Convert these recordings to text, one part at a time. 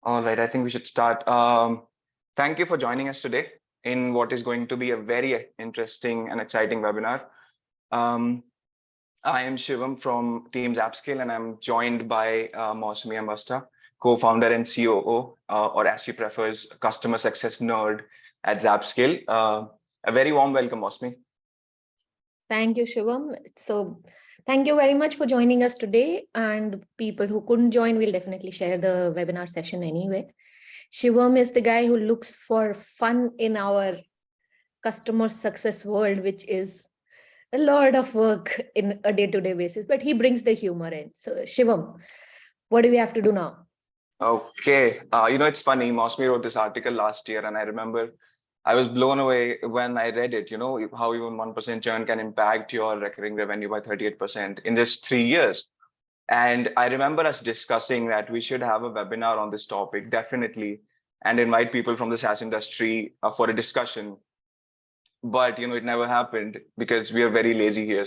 All right, I think we should start. Thank you for joining us today in what is going to be a very interesting and exciting webinar. Um, I am Shivam from Team ZapScale, and I'm joined by Mausmi Ambastha, co-founder and COO, or as she prefers, customer success nerd at ZapScale. A very warm welcome, Mausmi. Thank you, Shivam. So, thank you very much for joining us today. And people who couldn't join, will definitely share the webinar session anyway. Shivam is the guy who looks for fun in our customer success world, which is a lot of work in a day-to-day basis, but he brings the humor in. So, Shivam, what do we have to do now? Okay, it's funny. Mausmi wrote this article last year, and I remember I was blown away when I read it. You know, how even 1% churn can impact your recurring revenue by 38% in just 3 years. And I remember us discussing that we should have a webinar on this topic, definitely, and invite people from the SaaS industry for a discussion. But, it never happened because we are very lazy here.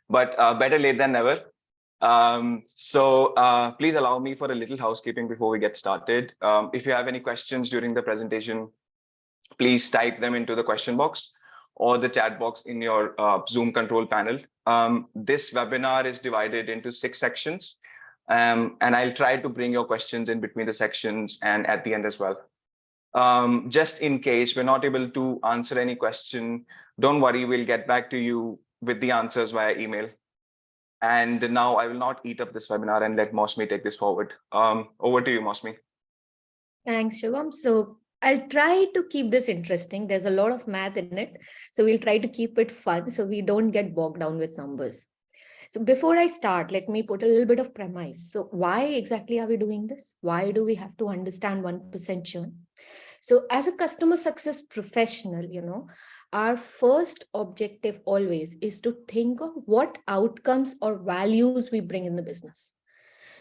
But better late than never. Please allow me for a little housekeeping before we get started. If you have any questions during the presentation, please type them into the question box or the chat box in your Zoom control panel. This webinar is divided into 6 sections, and I'll try to bring your questions in between the sections and at the end as well. Just in case we're not able to answer any question, don't worry, we'll get back to you with the answers via email. And now I will not eat up this webinar and let Mausmi take this forward. Over to you, Mausmi. Thanks, Shivam. So, I'll try to keep this interesting. There's a lot of math in it. So, we'll try to keep it fun so we don't get bogged down with numbers. So before I start, let me put a little bit of premise. So why exactly are we doing this? Why do we have to understand 1% churn? So as a customer success professional, our first objective always is to think of what outcomes or values we bring in the business.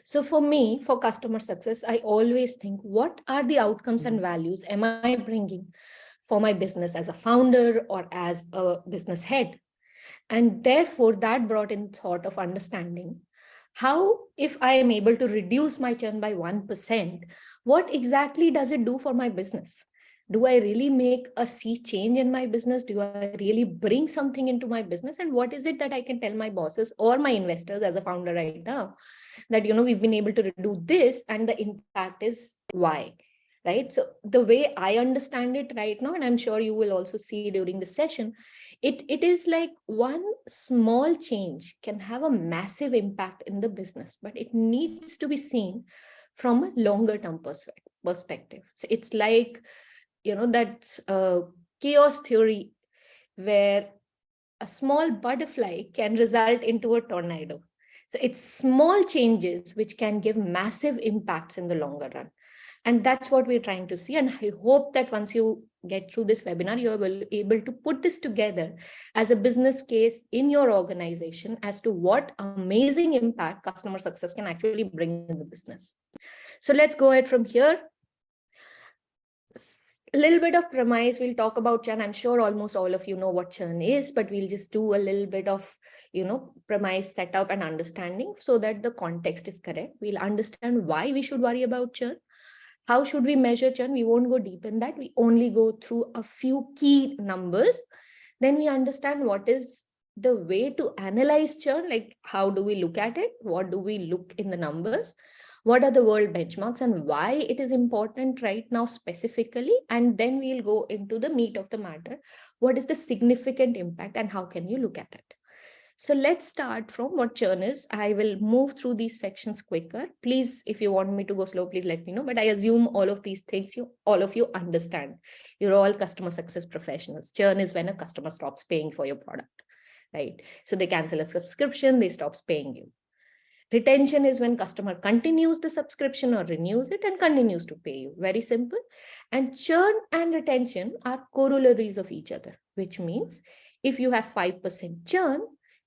So for me, for customer success, I always think, what are the outcomes and values am I bringing for my business as a founder or as a business head? And therefore, that brought in thought of understanding how, if I am able to reduce my churn by 1%, what exactly does it do for my business? Do I really make a sea change in my business? Do I really bring something into my business? And what is it that I can tell my bosses or my investors as a founder right now that, we've been able to do this and the impact is why? Right. So the way I understand it right now, and I'm sure you will also see during the session, it is like one small change can have a massive impact in the business, but it needs to be seen from a longer term perspective. So it's like, that chaos theory where a small butterfly can result into a tornado. So it's small changes which can give massive impacts in the longer run. And that's what we're trying to see. And I hope that once you get through this webinar, you're able to put this together as a business case in your organization as to what amazing impact customer success can actually bring in the business. So let's go ahead from here. A little bit of premise, we'll talk about churn. I'm sure almost all of you know what churn is, but we'll just do a little bit of, premise setup and understanding so that the context is correct. We'll understand why we should worry about churn. How should we measure churn? We won't go deep in that. We only go through a few key numbers. Then we understand what is the way to analyze churn, like how do we look at it? What do we look in the numbers? What are the world benchmarks and why it is important right now specifically? And then we'll go into the meat of the matter. What is the significant impact and how can you look at it? So let's start from what churn is. I will move through these sections quicker. Please, if you want me to go slow, please let me know. But I assume all of these things, all of you understand. You're all customer success professionals. Churn is when a customer stops paying for your product, right? So they cancel a subscription, they stop paying you. Retention is when customer continues the subscription or renews it and continues to pay you. Very simple. And churn and retention are corollaries of each other, which means if you have 5% churn,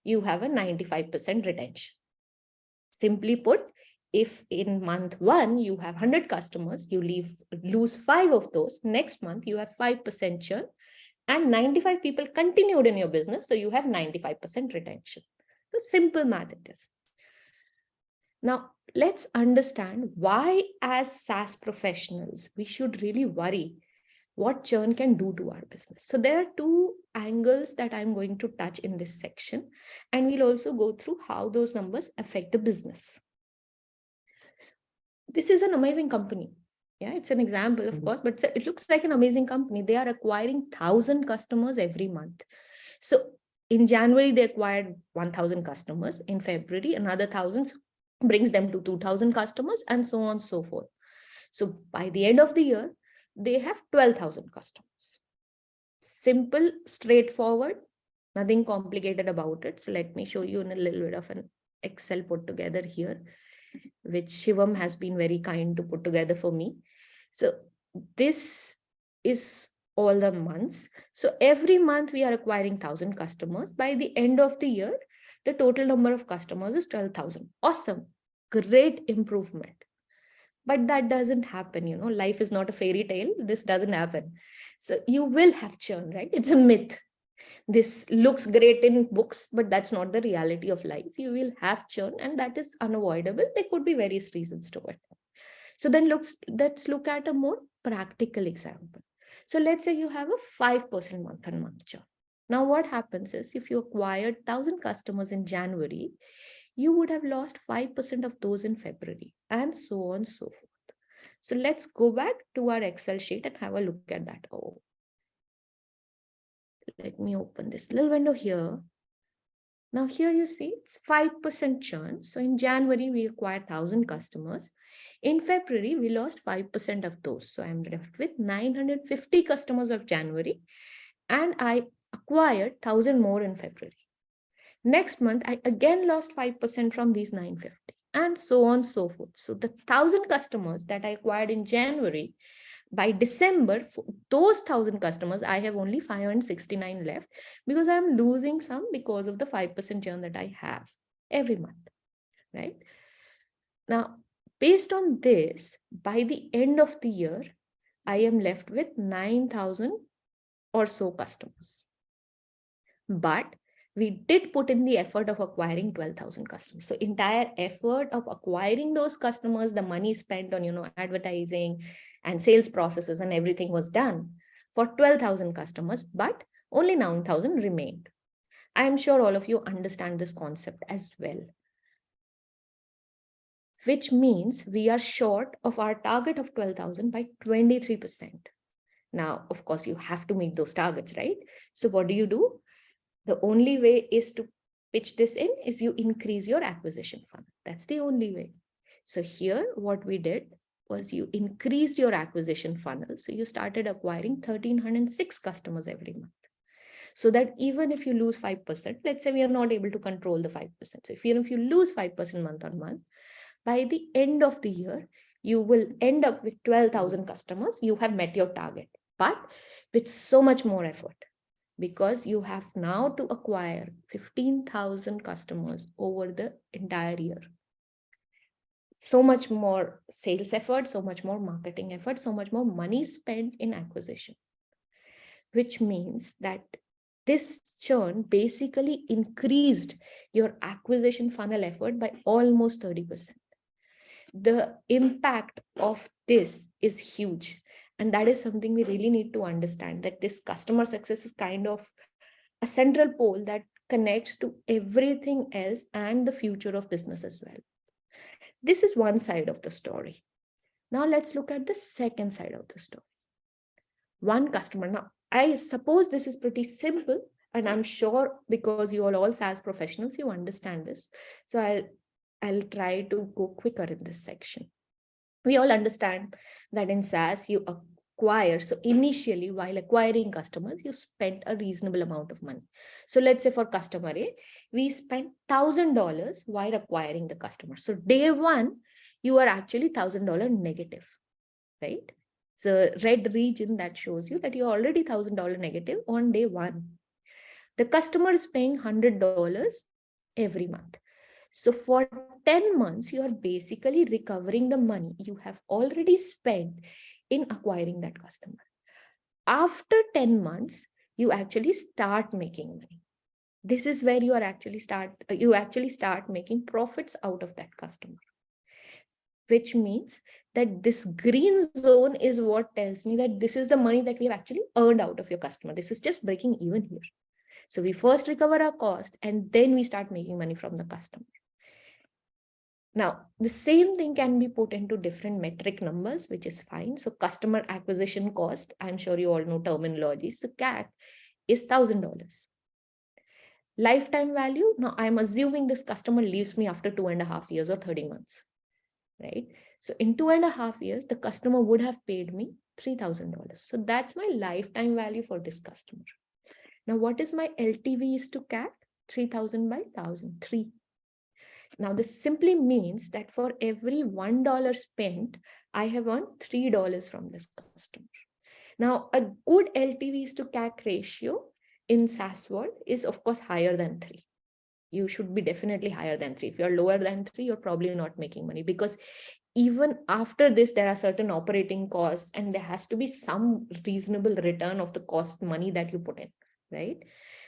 you have a 95% retention. Simply put, if in month 1 you have 100 customers, you lose 5 of those, next month you have 5% churn and 95 people continued in your business, so you have 95% retention. So simple math it is. Now, let's understand why, as SaaS professionals, we should really worry what churn can do to our business. So there are two angles that I'm going to touch in this section, and we'll also go through how those numbers affect the business. This is an amazing company. Yeah, it's an example, of course, but it looks like an amazing company. They are acquiring 1,000 customers every month. So in January, they acquired 1,000 customers. In February, another 1,000 brings them to 2,000 customers, and so on and so forth. So by the end of the year, they have 12,000 customers. Simple, straightforward, nothing complicated about it. So let me show you in a little bit of an Excel put together here, which Shivam has been very kind to put together for me. So this is all the months. So every month we are acquiring 1,000 customers. By the end of the year, the total number of customers is 12,000. Awesome. Great improvement. But that doesn't happen. Life is not a fairy tale. This doesn't happen. So you will have churn, right? It's a myth. This looks great in books, but that's not the reality of life. You will have churn, and that is unavoidable. There could be various reasons to it. So then let's look at a more practical example. So let's say you have a 5% month-on-month churn. Now what happens is, if you acquired 1,000 customers in January, you would have lost 5% of those in February, and so on and so forth. So let's go back to our Excel sheet and have a look at that. Oh, let me open this little window here. Now here you see it's 5% churn. So in January, we acquired 1,000 customers. In February, we lost 5% of those. So I'm left with 950 customers of January, and I acquired 1,000 more in February. Next month, I again lost 5% from these 950, and so on and so forth. So the 1,000 customers that I acquired in January, by December, for those 1,000 customers, I have only 569 left, because I'm losing some because of the 5% churn that I have every month, right? Now, based on this, by the end of the year, I am left with 9,000 or so customers. But we did put in the effort of acquiring 12,000 customers. So entire effort of acquiring those customers, the money spent on, advertising and sales processes and everything was done for 12,000 customers, but only 9,000 remained. I am sure all of you understand this concept as well, which means we are short of our target of 12,000 by 23%. Now, of course, you have to meet those targets, right? So what do? The only way is to pitch this in is you increase your acquisition funnel. That's the only way. So here, what we did was you increased your acquisition funnel. So you started acquiring 1,306 customers every month. So that even if you lose 5%, let's say we are not able to control the 5%. So if you lose 5% month on month, by the end of the year, you will end up with 12,000 customers. You have met your target, but with so much more effort, because you have now to acquire 15,000 customers over the entire year. So much more sales effort, so much more marketing effort, so much more money spent in acquisition, which means that this churn basically increased your acquisition funnel effort by almost 30%. The impact of this is huge. And that is something we really need to understand, that this customer success is kind of a central pole that connects to everything else and the future of business as well. This is one side of the story. Now let's look at the second side of the story. One customer. Now, I suppose this is pretty simple, and I'm sure because you are all SaaS professionals, you understand this. So I'll try to go quicker in this section. We all understand that in SaaS, you acquire. So initially, while acquiring customers, you spent a reasonable amount of money. So let's say for customer A, we spent $1,000 while acquiring the customer. So day one, you are actually $1,000 negative, right? So red region that shows you that you're already $1,000 negative on day one. The customer is paying $100 every month. So for 10 months, you are basically recovering the money you have already spent in acquiring that customer. After 10 months, you actually start making money. This is where you actually start making profits out of that customer. which means that this green zone is what tells me that this is the money that we have actually earned out of your customer. This is just breaking even here. So we first recover our cost and then we start making money from the customer. Now, the same thing can be put into different metric numbers, which is fine. So customer acquisition cost, I'm sure you all know terminology. So CAC is $1,000. Lifetime value, now I'm assuming this customer leaves me after 2.5 years or 30 months, right? So in 2.5 years, the customer would have paid me $3,000. So that's my lifetime value for this customer. Now, what is my LTV is to CAC? 3,000 by 1,000, 3. Now, this simply means that for every $1 spent, I have earned $3 from this customer. Now, a good LTV is to CAC ratio in SaaS world is, of course, higher than 3. You should be definitely higher than 3. If you're lower than 3, you're probably not making money, because even after this, there are certain operating costs and there has to be some reasonable return of the cost money that you put in, right?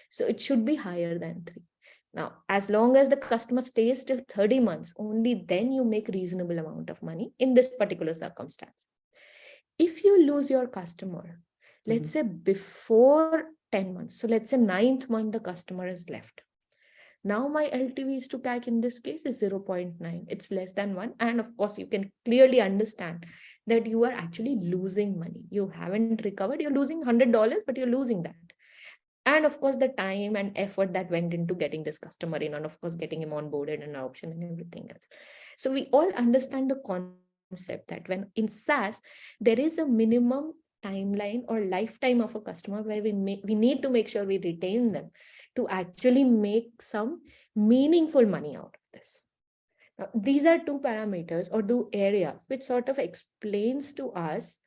So it should be higher than 3. Now, as long as the customer stays till 30 months, only then you make reasonable amount of money in this particular circumstance. If you lose your customer, let's say before 10 months, so let's say 9th month, the customer is left. Now my LTV is to CAC in this case is 0.9. It's less than 1. And of course, you can clearly understand that you are actually losing money. You haven't recovered. You're losing $100, but you're losing that. And of course, the time and effort that went into getting this customer in, and of course, getting him onboarded and option and everything else. So we all understand the concept that when in SaaS, there is a minimum timeline or lifetime of a customer where we need to make sure we retain them to actually make some meaningful money out of this. Now, these are two parameters or two areas which sort of explains to us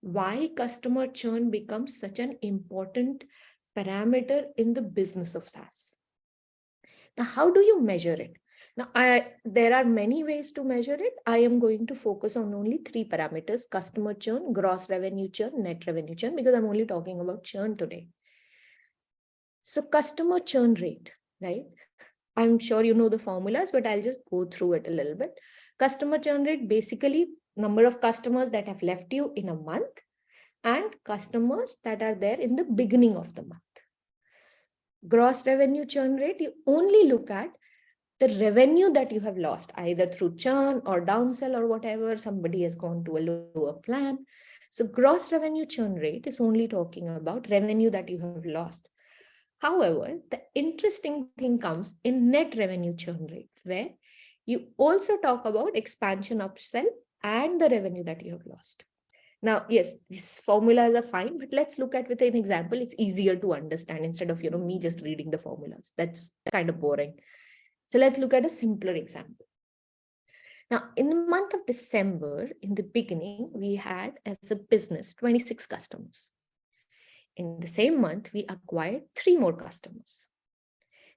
why customer churn becomes such an important parameter in the business of SaaS. Now, how do you measure it? Now, there are many ways to measure it. I am going to focus on only 3 parameters: customer churn, gross revenue churn, net revenue churn, because I'm only talking about churn today. So customer churn rate, right? I'm sure you know the formulas, but I'll just go through it a little bit. Customer churn rate, basically number of customers that have left you in a month and customers that are there in the beginning of the month. Gross revenue churn rate, you only look at the revenue that you have lost, either through churn or downsell or whatever, somebody has gone to a lower plan. So gross revenue churn rate is only talking about revenue that you have lost. However, the interesting thing comes in net revenue churn rate, where you also talk about expansion, upsell, and the revenue that you have lost. Now, yes, these formulas are fine, but let's look at with an example. It's easier to understand instead of, me just reading the formulas. That's kind of boring. So let's look at a simpler example. Now, in the month of December, in the beginning, we had as a business 26 customers. In the same month, we acquired 3 more customers.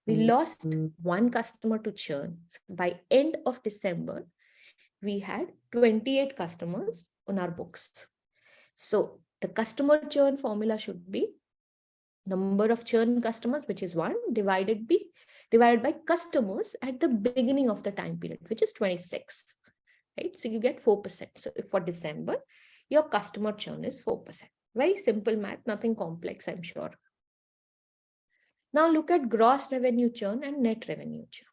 We lost 1 customer to churn. So by end of December, we had 28 customers on our books. So the customer churn formula should be number of churn customers, which is 1, divided by customers at the beginning of the time period, which is 26, right? So you get 4%. So if for December, your customer churn is 4%. Very simple math, nothing complex, I'm sure. Now look at gross revenue churn and net revenue churn.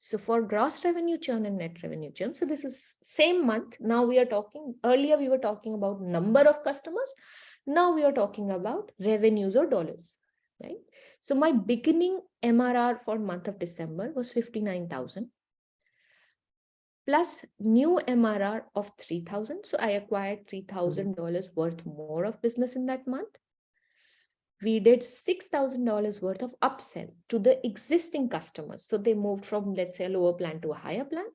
So for gross revenue churn and net revenue churn, so this is same month. Now we are talking, earlier we were talking about number of customers. Now we are talking about revenues or dollars, right? So my beginning MRR for month of December was 59,000 plus new MRR of 3,000. So I acquired $3,000 worth more of business in that month. We did $6,000 worth of upsell to the existing customers. So they moved from, let's say, a lower plan to a higher plan.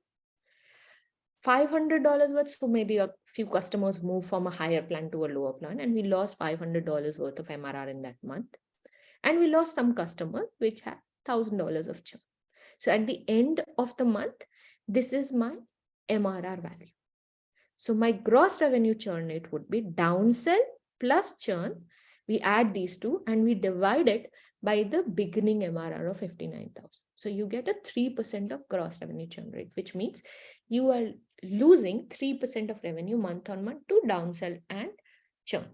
$500 worth, so maybe a few customers moved from a higher plan to a lower plan, and we lost $500 worth of MRR in that month. And we lost some customers which had $1,000 of churn. So at the end of the month, this is my MRR value. So my gross revenue churn rate would be downsell plus churn. We add these two and we divide it by the beginning MRR of 59,000. So you get a 3% of gross revenue churn rate, which means you are losing 3% of revenue month on month to downsell and churn.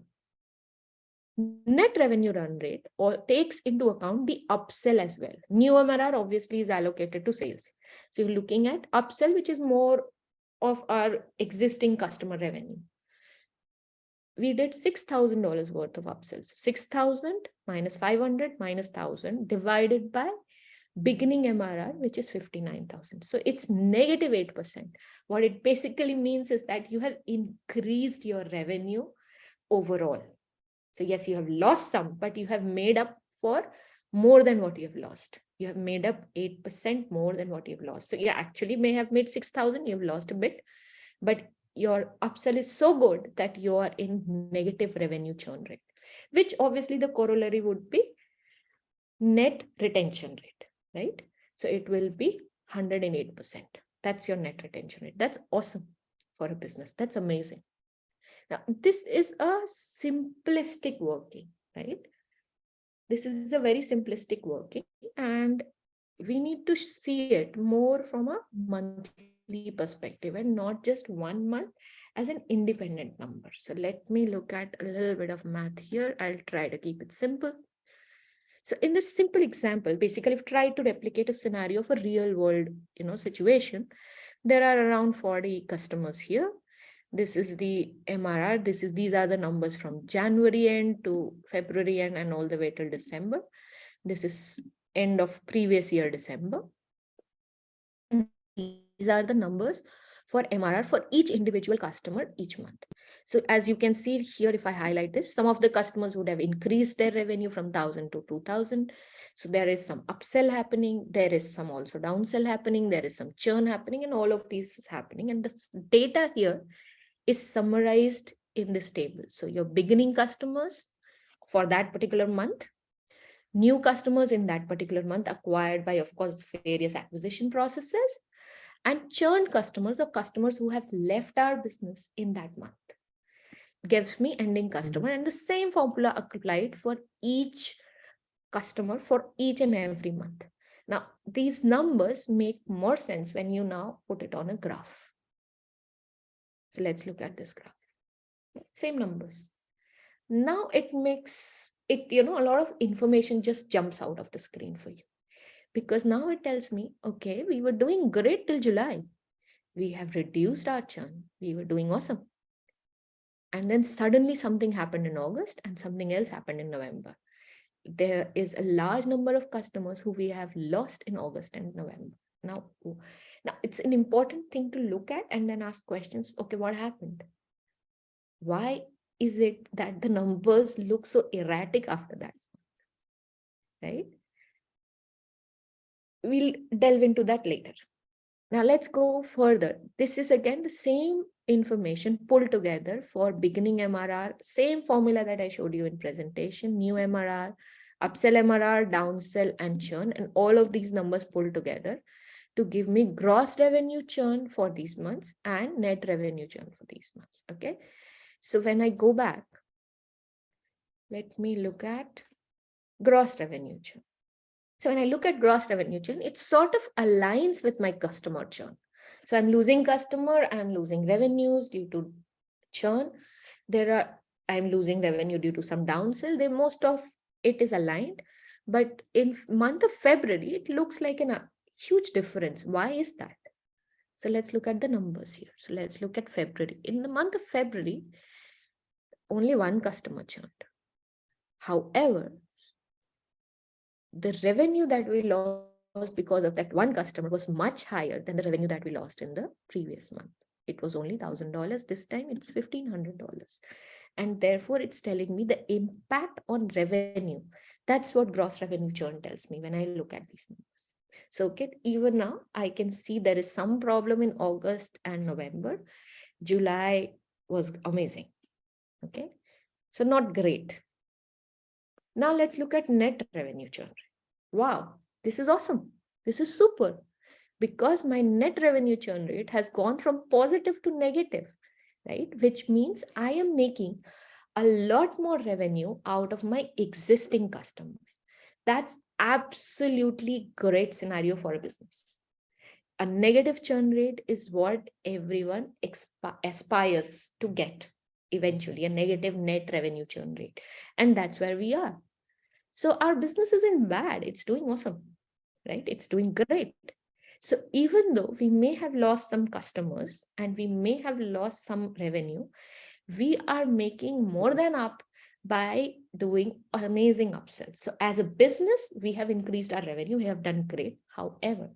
Net revenue run rate takes into account the upsell as well. New MRR obviously is allocated to sales. So you're looking at upsell, which is more of our existing customer revenue. We did $6,000 worth of upsells. 6,000 minus 500 minus 1,000 divided by beginning MRR, which is 59,000. So it's negative 8%. What it basically means is that you have increased your revenue overall. So yes, you have lost some, but you have made up for more than what you have lost. You have made up 8% more than what you've lost. So you actually may have made 6,000, you've lost a bit, but your upsell is so good that you are in negative revenue churn rate, which obviously the corollary would be net retention rate, right? So it will be 108%. That's your net retention rate. That's awesome for a business. That's amazing. Now, this is a simplistic working, right? This is a very simplistic working, and we need to see it more from a monthly perspective and not just 1 month as an independent number. So let me look at a little bit of math here. I'll try to keep it simple. So in this simple example, basically I've tried to replicate a scenario of a real world, situation. There are around 40 customers here. This is the MRR. These are the numbers from January end to February end and all the way till December. This is end of previous year, December. These are the numbers for MRR for each individual customer each month. So as you can see here, if I highlight this, some of the customers would have increased their revenue from 1,000 to 2,000. So there is some upsell happening. There is some also downsell happening. There is some churn happening, and all of these is happening. And the data here is summarized in this table. So your beginning customers for that particular month, new customers in that particular month acquired by, of course, various acquisition processes, and churn customers or customers who have left our business in that month. Gives me ending customer, and the same formula applied for each customer for each and every month. Now, these numbers make more sense when you now put it on a graph. So let's look at this graph. Same numbers. Now it makes it, a lot of information just jumps out of the screen for you. Because now it tells me, okay, we were doing great till July. We have reduced our churn. We were doing awesome. And then suddenly something happened in August and something else happened in November. There is a large number of customers who we have lost in August and November. Now it's an important thing to look at and then ask questions. Okay, what happened? Why is it that the numbers look so erratic after that? Right? We'll delve into that later. Now let's go further. This is again the same information pulled together for beginning MRR, same formula that I showed you in presentation, new MRR, upsell MRR, downsell, and churn, and all of these numbers pulled together to give me gross revenue churn for these months and net revenue churn for these months. Okay. So when I go back, let me look at gross revenue churn. So when I look at gross revenue churn, it sort of aligns with my customer churn. So I'm losing customer, I'm losing revenues due to churn. I'm losing revenue due to some downsell. Most of it is aligned. But in month of February, it looks like a huge difference. Why is that? So let's look at the numbers here. So let's look at February. In the month of February, only one customer churned. However, the revenue that we lost because of that one customer was much higher than the revenue that we lost in the previous month. It was only $1,000. This time it's $1,500. And therefore it's telling me the impact on revenue. That's what gross revenue churn tells me when I look at these numbers. So okay, even now I can see there is some problem in August and November. July was amazing. Okay. So not great. Now let's look at net revenue churn. Wow, this is awesome. This is super, because my net revenue churn rate has gone from positive to negative, right? Which means I am making a lot more revenue out of my existing customers. That's absolutely great scenario for a business. a negative churn rate is what everyone aspires to get eventually, a negative net revenue churn rate. And that's where we are. So our business isn't bad. It's doing awesome, right? It's doing great. So even though we may have lost some customers and we may have lost some revenue, we are making more than up by doing amazing upsells. So as a business, we have increased our revenue. We have done great. However,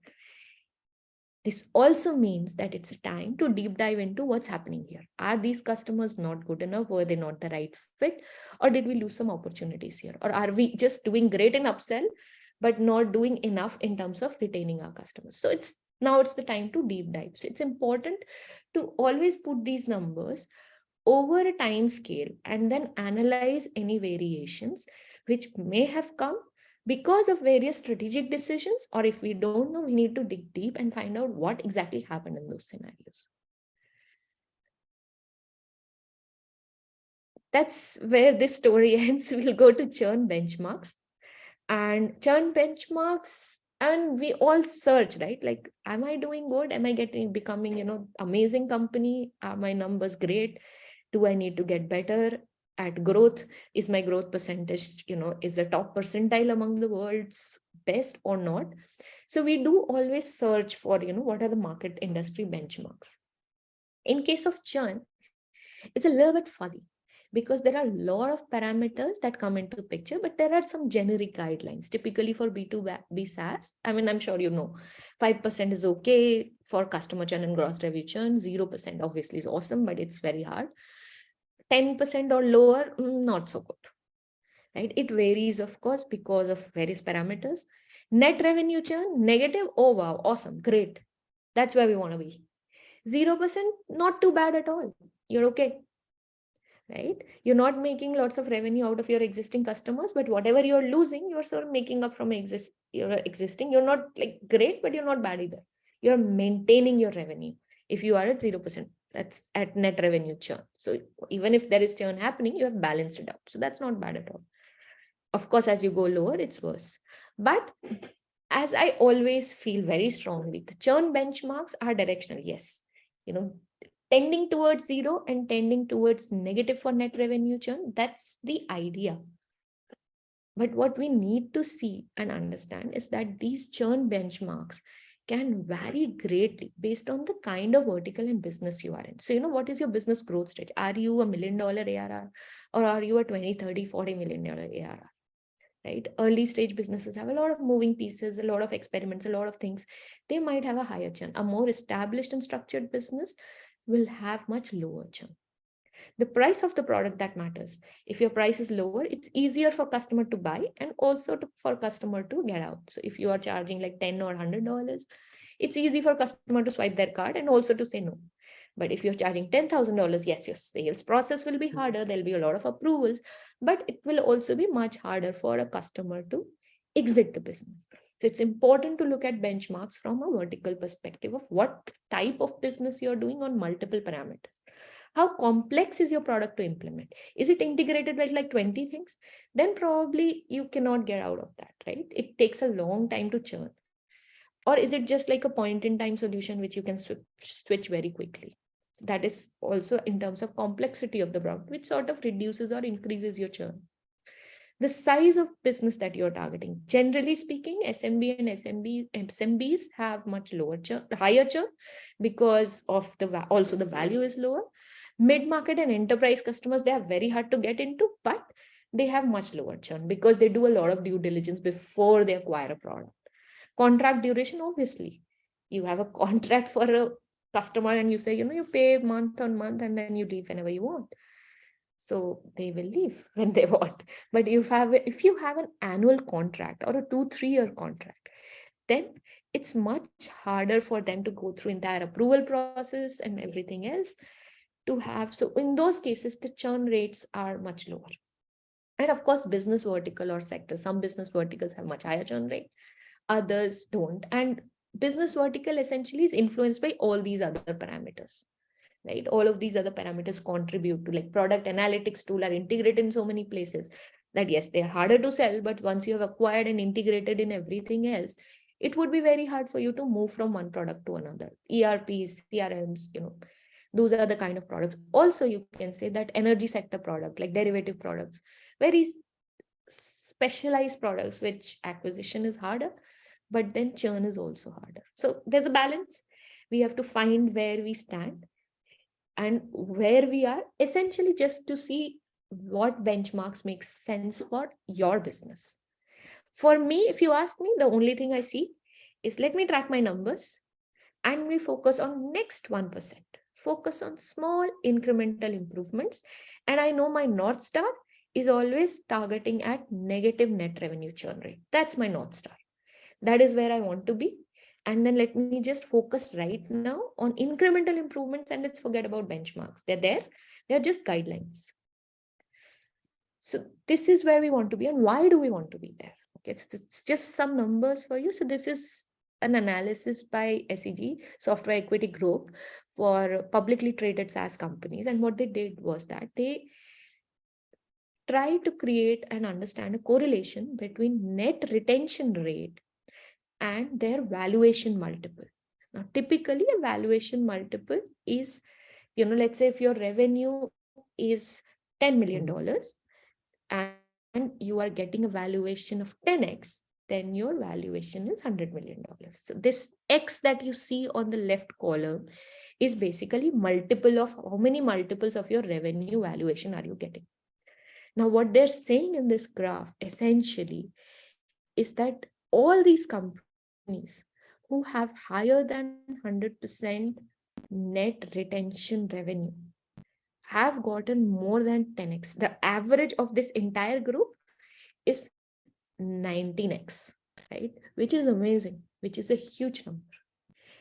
this also means that it's a time to deep dive into what's happening here. Are these customers not good enough? Were they not the right fit? Or did we lose some opportunities here? Or are we just doing great in upsell, but not doing enough in terms of retaining our customers? So it's the time to deep dive. So it's important to always put these numbers over a time scale and then analyze any variations which may have come because of various strategic decisions, or if we don't know, we need to dig deep and find out what exactly happened in those scenarios. That's where this story ends. We'll go to churn benchmarks. And churn benchmarks, and we all search, right? Like, am I doing good? Am I becoming, amazing company? Are my numbers great? Do I need to get better at growth? Is my growth percentage, is the top percentile among the world's best or not? So we do always search for, what are the market industry benchmarks. In case of churn, it's a little bit fuzzy because there are a lot of parameters that come into picture, but there are some generic guidelines. Typically for B2B SaaS, I mean, I'm sure 5% is okay for customer churn and gross revenue churn. 0% obviously is awesome, but it's very hard. 10% or lower, not so good, right? It varies, of course, because of various parameters. Net revenue churn, negative, oh wow, awesome, great. That's where we want to be. 0%, not too bad at all. You're okay, right? You're not making lots of revenue out of your existing customers, but whatever you're losing, you're sort of making up from your existing. You're not like great, but you're not bad either. You're maintaining your revenue. If you are at 0%, that's at net revenue churn. So even if there is churn happening, you have balanced it out. So that's not bad at all. Of course, as you go lower, it's worse. But as I always feel very strongly, the churn benchmarks are directional. Yes, tending towards 0 and tending towards negative for net revenue churn. That's the idea. But what we need to see and understand is that these churn benchmarks can vary greatly based on the kind of vertical and business you are in. So, what is your business growth stage? Are you $1 million ARR or are you a 20, 30, $40 million ARR? Right? Early stage businesses have a lot of moving pieces, a lot of experiments, a lot of things. They might have a higher churn. A more established and structured business will have much lower churn. The price of the product that matters. If your price is lower, it's easier for customer to buy and also for customer to get out. So if you are charging like $10 or $100, it's easy for customer to swipe their card and also to say no. But if you're charging $10,000, yes, your sales process will be harder. There'll be a lot of approvals, but it will also be much harder for a customer to exit the business. So it's important to look at benchmarks from a vertical perspective of what type of business you're doing on multiple parameters. How complex is your product to implement? Is it integrated with like 20 things? Then probably you cannot get out of that, right? It takes a long time to churn. Or is it just like a point in time solution which you can switch very quickly? So that is also in terms of complexity of the product, which sort of reduces or increases your churn. The size of business that you're targeting. Generally speaking, SMB and SMBs have much higher churn because of also the value is lower. Mid-market and enterprise customers, they are very hard to get into, but they have much lower churn because they do a lot of due diligence before they acquire a product. Contract duration, obviously. You have a contract for a customer and you say, you pay month on month and then you leave whenever you want. So they will leave when they want. But if you have an annual contract or a 2-3 year contract, then it's much harder for them to go through entire approval process and everything else to have. So in those cases, the churn rates are much lower. And of course, business vertical or sector, some business verticals have much higher churn rate, others don't. And business vertical essentially is influenced by all these other parameters. Right? All of these other parameters contribute to, like, product analytics tool are integrated in so many places that yes, they're harder to sell, but once you have acquired and integrated in everything else, it would be very hard for you to move from one product to another. ERPs, CRMs, those are the kind of products. Also, you can say that energy sector product, like derivative products, very specialized products, which acquisition is harder, but then churn is also harder. So there's a balance. We have to find where we stand and where we are, essentially just to see what benchmarks make sense for your business. For me, if you ask me, the only thing I see is, let me track my numbers and we focus on next 1%. Focus on small incremental improvements. And I know my North Star is always targeting at negative net revenue churn rate. That's my North Star. That is where I want to be. And then let me just focus right now on incremental improvements, and let's forget about benchmarks. They're there. They're just guidelines. So this is where we want to be. And why do we want to be there? Okay, so it's just some numbers for you. So this is an analysis by SEG, Software Equity Group, for publicly traded SaaS companies. And what they did was that they tried to create and understand a correlation between net retention rate and their valuation multiple. Now, typically a valuation multiple is, let's say if your revenue is $10 million and you are getting a valuation of 10x, then your valuation is $100 million. So this X that you see on the left column is basically multiple of how many multiples of your revenue valuation are you getting. Now, what they're saying in this graph essentially is that all these companies who have higher than 100% net retention revenue have gotten more than 10x. The average of this entire group is 19x, right? Which is amazing, which is a huge number.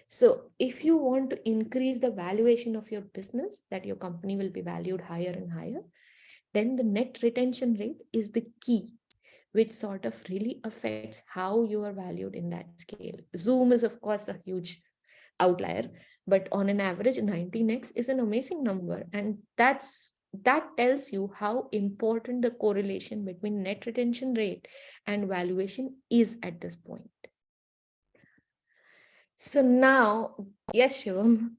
So if you want to increase the valuation of your business, that your company will be valued higher and higher, then the net retention rate is the key, which sort of really affects how you are valued in that scale. Zoom is, of course, a huge outlier, but on an average, 19x is an amazing number. And that tells you how important the correlation between net retention rate and valuation is at this point. So now, yes, Shivam.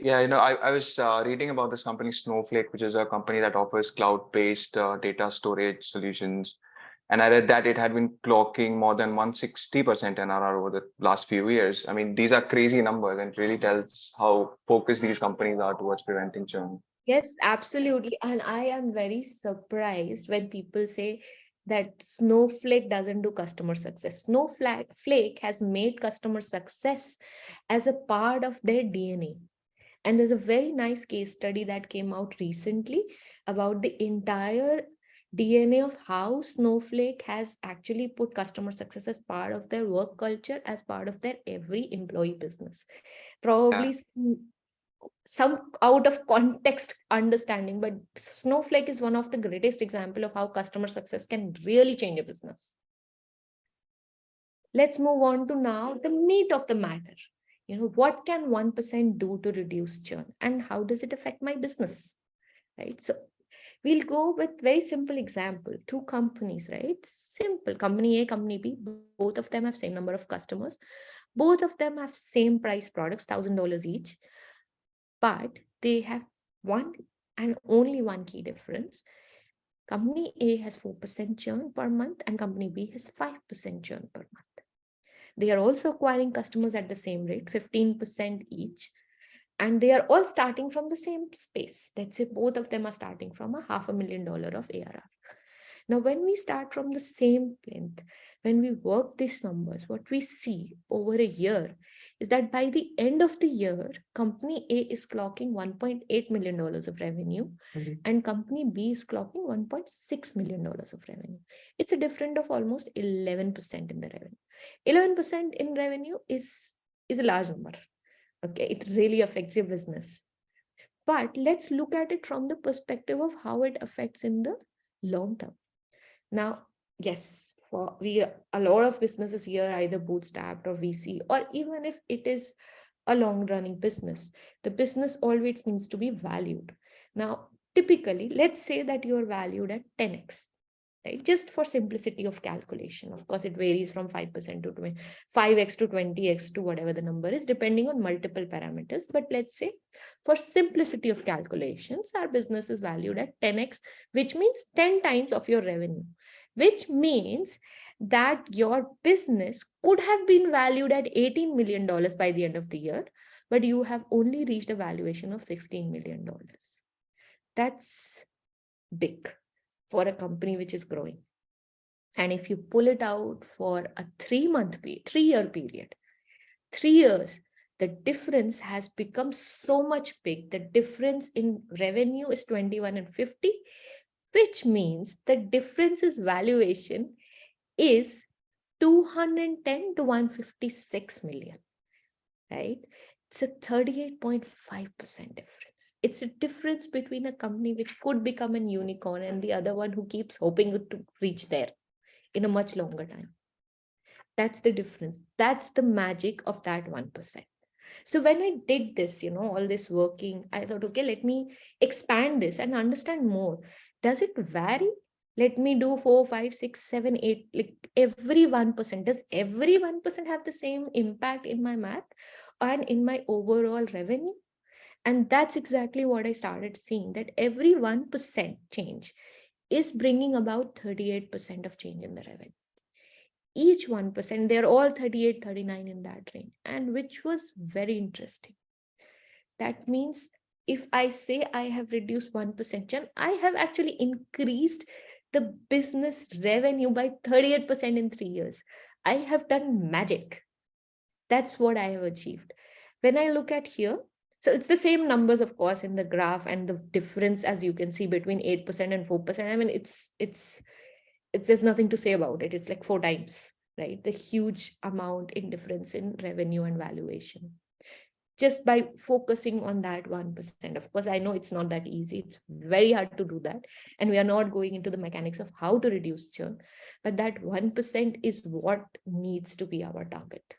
Yeah, I was reading about this company Snowflake, which is a company that offers cloud-based data storage solutions. And I read that it had been clocking more than 160% NRR over the last few years. I mean, these are crazy numbers and it really tells how focused these companies are towards preventing churn. Yes, absolutely. And I am very surprised when people say that Snowflake doesn't do customer success. Snowflake has made customer success as a part of their DNA. And there's a very nice case study that came out recently about the entire DNA of how Snowflake has actually put customer success as part of their work culture, as part of their every employee business. Probably some out of context understanding, but Snowflake is one of the greatest example of how customer success can really change a business. Let's move on to now the meat of the matter. What can 1% do to reduce churn and how does it affect my business, right? So we'll go with very simple example, two companies, right? Simple, company A, company B, both of them have same number of customers. Both of them have same price products, $1,000 each, but they have one and only one key difference. Company A has 4% churn per month and company B has 5% churn per month. They are also acquiring customers at the same rate, 15% each. And they are all starting from the same space. Let's say both of them are starting from a $500,000 of ARR. Now, when we start from the same plinth, when we work these numbers, what we see over a year is that by the end of the year, company A is clocking $1.8 million of revenue and company B is clocking $1.6 million of revenue. It's a difference of almost 11% in the revenue. 11% in revenue is a large number. Okay, it really affects your business. But let's look at it from the perspective of how it affects in the long term. Now, yes, a lot of businesses here either bootstrapped or VC, or even if it is a long-running business, the business always needs to be valued. Now, typically, let's say that you're valued at 10x. right? Just for simplicity of calculation. Of course, it varies from 5% to 5x to 20x to whatever the number is, depending on multiple parameters. But let's say for simplicity of calculations, our business is valued at 10x, which means 10 times of your revenue, which means that your business could have been valued at $18 million by the end of the year, but you have only reached a valuation of $16 million. That's big for a company which is growing. And if you pull it out for a 3-year period, 3 years, the difference has become so much big. The difference in revenue is 21 and 50, which means the difference is valuation is 210 to 156 million, right? It's a 38.5% difference. It's a difference between a company which could become a unicorn and the other one who keeps hoping to reach there in a much longer time. That's the difference. That's the magic of that 1%. So when I did this, all this working, I thought, okay, let me expand this and understand more. Does it vary? Let me do 4, 5, 6, 7, 8, like every 1%. Does every 1% have the same impact in my math and in my overall revenue? And that's exactly what I started seeing, that every 1% change is bringing about 38% of change in the revenue. Each 1%, they're all 38, 39 in that range, and which was very interesting. That means if I say I have reduced 1% churn, I have actually increased the business revenue by 38% in 3 years. I have done magic. That's what I have achieved. When I look at here, so it's the same numbers, of course, in the graph, and the difference, as you can see, between 8% and 4%. I mean, it's there's nothing to say about it. It's like 4 times, right? The huge amount in difference in revenue and valuation, just by focusing on that 1%. Of course, I know it's not that easy. It's very hard to do that. And we are not going into the mechanics of how to reduce churn, but that 1% is what needs to be our target.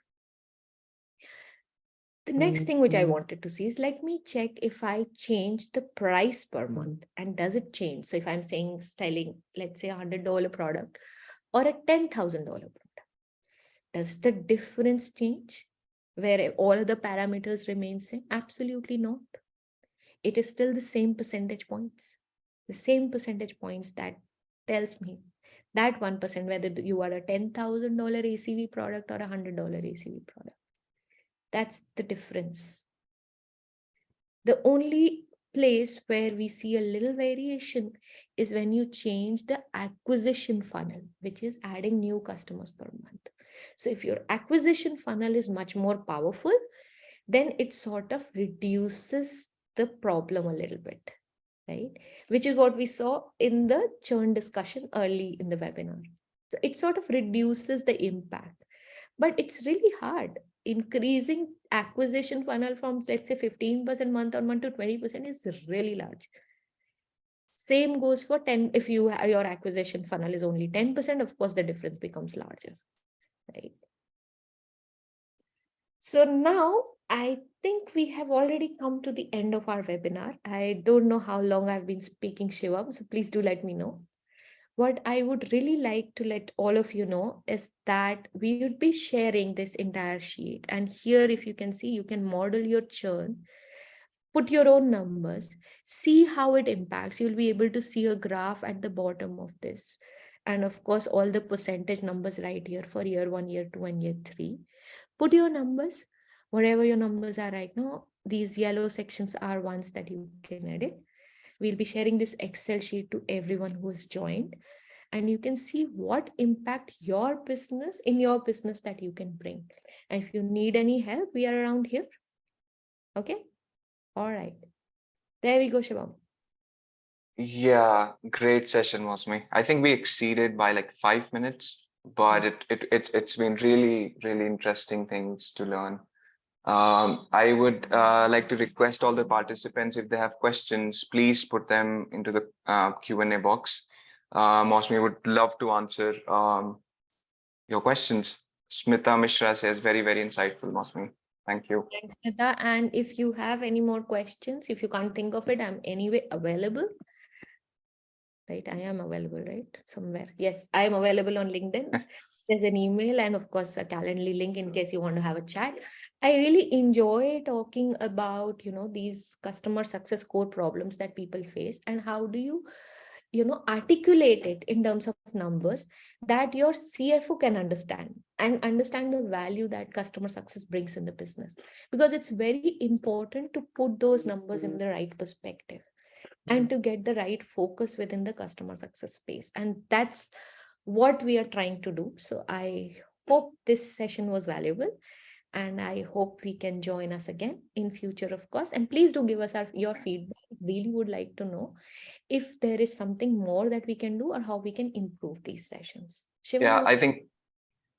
The next thing which I wanted to see is, let me check if I change the price per month, and does it change? So if I'm selling, let's say $100 product or a $10,000 product, does the difference change where all the parameters remain same? Absolutely not. It is still the same percentage points. The same percentage points that tells me that 1%, whether you are a $10,000 ACV product or a $100 ACV product. That's the difference. The only place where we see a little variation is when you change the acquisition funnel, which is adding new customers per month. So if your acquisition funnel is much more powerful, then it sort of reduces the problem a little bit, right? Which is what we saw in the churn discussion early in the webinar. So it sort of reduces the impact, but it's really hard. Increasing acquisition funnel from, let's say, 15% month on month to 20% is really large. Same goes for 10. If your acquisition funnel is only 10%, of course, the difference becomes larger, right? So now I think we have already come to the end of our webinar. I don't know how long I've been speaking, Shivam, so please do let me know. What I would really like to let all of you know is that we would be sharing this entire sheet. And here, if you can see, you can model your churn, put your own numbers, see how it impacts. You'll be able to see a graph at the bottom of this. And of course, all the percentage numbers right here for year 1, year 2, and year 3. Put your numbers, whatever your numbers are right now. These yellow sections are ones that you can edit. We'll be sharing this Excel sheet to everyone who has joined, and you can see what impact your business that you can bring. And if you need any help, we are around here. Okay. All right. There we go, Shivam. Yeah, great session, Mausmi. I think we exceeded by like 5 minutes, but it's been really, really interesting things to learn. I would like to request all the participants, if they have questions, please put them into the Q&A box. Mausmi would love to answer your questions. Smita Mishra says, very, very insightful, Mausmi. Thank you. Thanks, Smita. And if you have any more questions, if you can't think of it, I'm anyway available. right? I am available, right? Somewhere. Yes, I am available on LinkedIn. There's an email and of course a Calendly link in case you want to have a chat. I really enjoy talking about, these customer success core problems that people face and how do you, articulate it in terms of numbers that your CFO can understand and understand the value that customer success brings in the business. Because it's very important to put those numbers in the right perspective and to get the right focus within the customer success space. And that's what we are trying to do. So I hope this session was valuable and I hope we can join us again in future, of course. And please do give us your feedback. Really would like to know if there is something more that we can do or how we can improve these sessions. Yeah, Shivam, I think,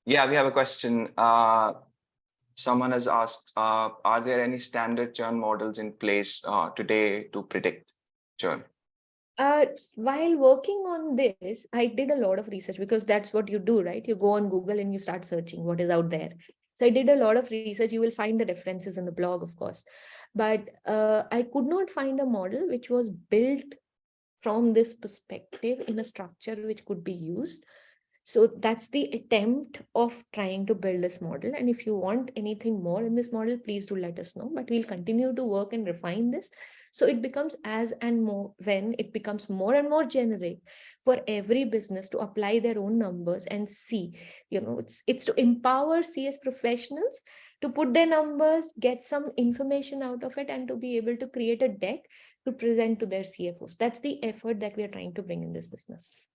we have a question. Someone has asked, are there any standard churn models in place today to predict churn? while working on this, I did a lot of research because that's what you do, right? You go on Google and you start searching what is out there. So I did a lot of research. You will find the references in the blog, of course. But I could not find a model which was built from this perspective in a structure which could be used. So that's the attempt of trying to build this model. And if you want anything more in this model, please do let us know. But we'll continue to work and refine this. So it becomes as and more when it becomes more and more generic for every business to apply their own numbers and see, it's to empower CS professionals to put their numbers, get some information out of it, and to be able to create a deck to present to their CFOs. That's the effort that we are trying to bring in this business.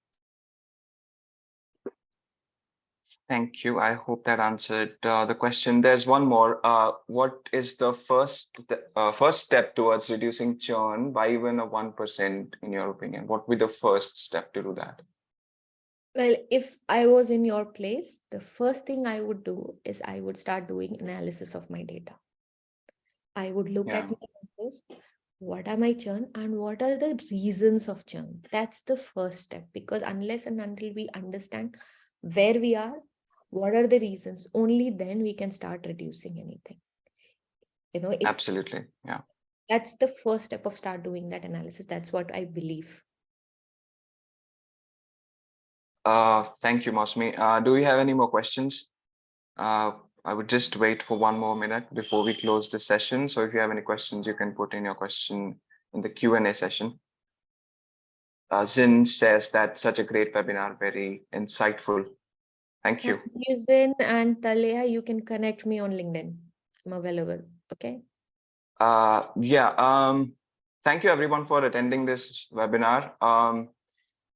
Thank you. I hope that answered the question. There's one more. What is the first step towards reducing churn by even a 1%, in your opinion? What would be the first step to do that? Well, if I was in your place, the first thing I would do is I would start doing analysis of my data. I would look at my numbers, what are my churn and what are the reasons of churn. That's the first step, because unless and until we understand where we are, what are the reasons, only then we can start reducing anything. Absolutely. Yeah. That's the first step of start doing that analysis. That's what I believe. Thank you, Mausmi. Do we have any more questions? I would just wait for one more minute before we close the session. So if you have any questions, you can put in your question in the Q&A session. Zin says that such a great webinar, very insightful. Thank you. Thank you, Zin and Taleha. You can connect me on LinkedIn. I'm available. Okay. Thank you everyone for attending this webinar.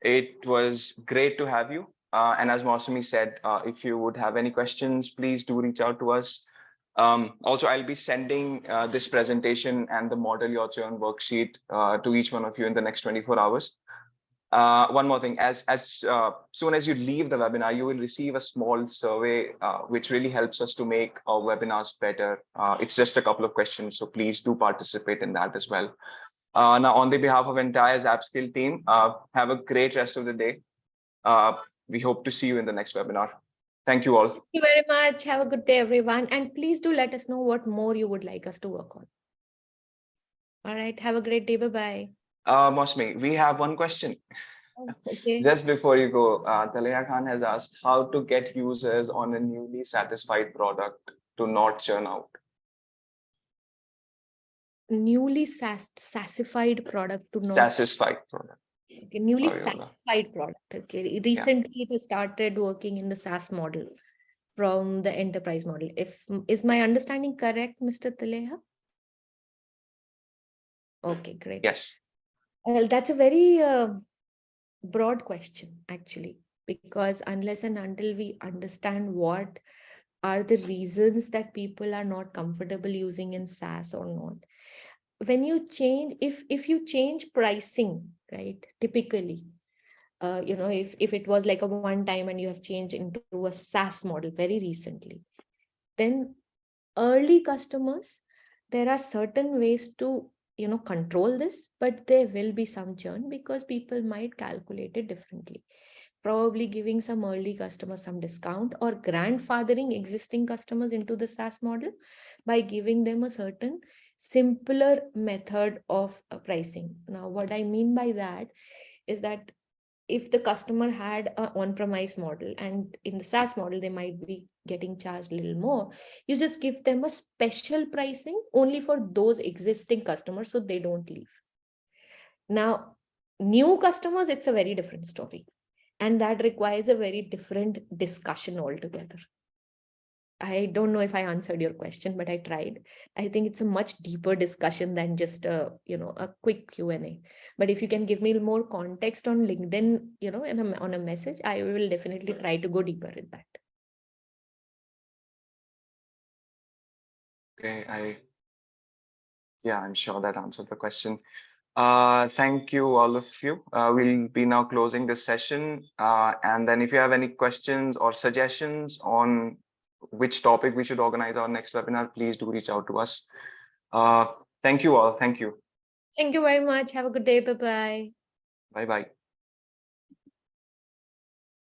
It was great to have you. And as Mausmi said, if you would have any questions, please do reach out to us. Also, I'll be sending this presentation and the model your churn worksheet to each one of you in the next 24 hours. One more thing, as soon as you leave the webinar, you will receive a small survey, which really helps us to make our webinars better. It's just a couple of questions, so please do participate in that as well. Now, on the behalf of entire ZapScale team, have a great rest of the day. We hope to see you in the next webinar. Thank you all. Thank you very much. Have a good day, everyone. And please do let us know what more you would like us to work on. All right. Have a great day. Bye-bye. Mausmi, we have one question. Okay. Just before you go, Taleha Khan has asked how to get users on a newly satisfied product to not churn out. Newly satisfied product to not satisfied product. Okay, newly satisfied product. Okay. Recently it has started working in the SaaS model from the enterprise model. Is my understanding correct, Mr. Taleha? Okay, great. Yes. Well, that's a very broad question, actually, because unless and until we understand what are the reasons that people are not comfortable using in SaaS or not, when you change, if you change pricing, right, typically, if it was like a one time and you have changed into a SaaS model very recently, then early customers, there are certain ways to control this, but there will be some churn because people might calculate it differently. Probably giving some early customers some discount or grandfathering existing customers into the SaaS model by giving them a certain simpler method of pricing. Now, what I mean by that is that if the customer had an on-premise model and in the SaaS model, they might be getting charged a little more, you just give them a special pricing only for those existing customers so they don't leave. Now, new customers, it's a very different story. And that requires a very different discussion altogether. I don't know if I answered your question, but I tried. I think it's a much deeper discussion than just a quick Q&A. But if you can give me more context on LinkedIn, on a message, I will definitely try to go deeper in that. Okay, I'm sure that answered the question. Thank you, all of you. We'll be now closing this session. And then if you have any questions or suggestions on which topic we should organize our next webinar, please do reach out to us. Thank you all. Thank you. Thank you very much. Have a good day. Bye-bye. Bye-bye.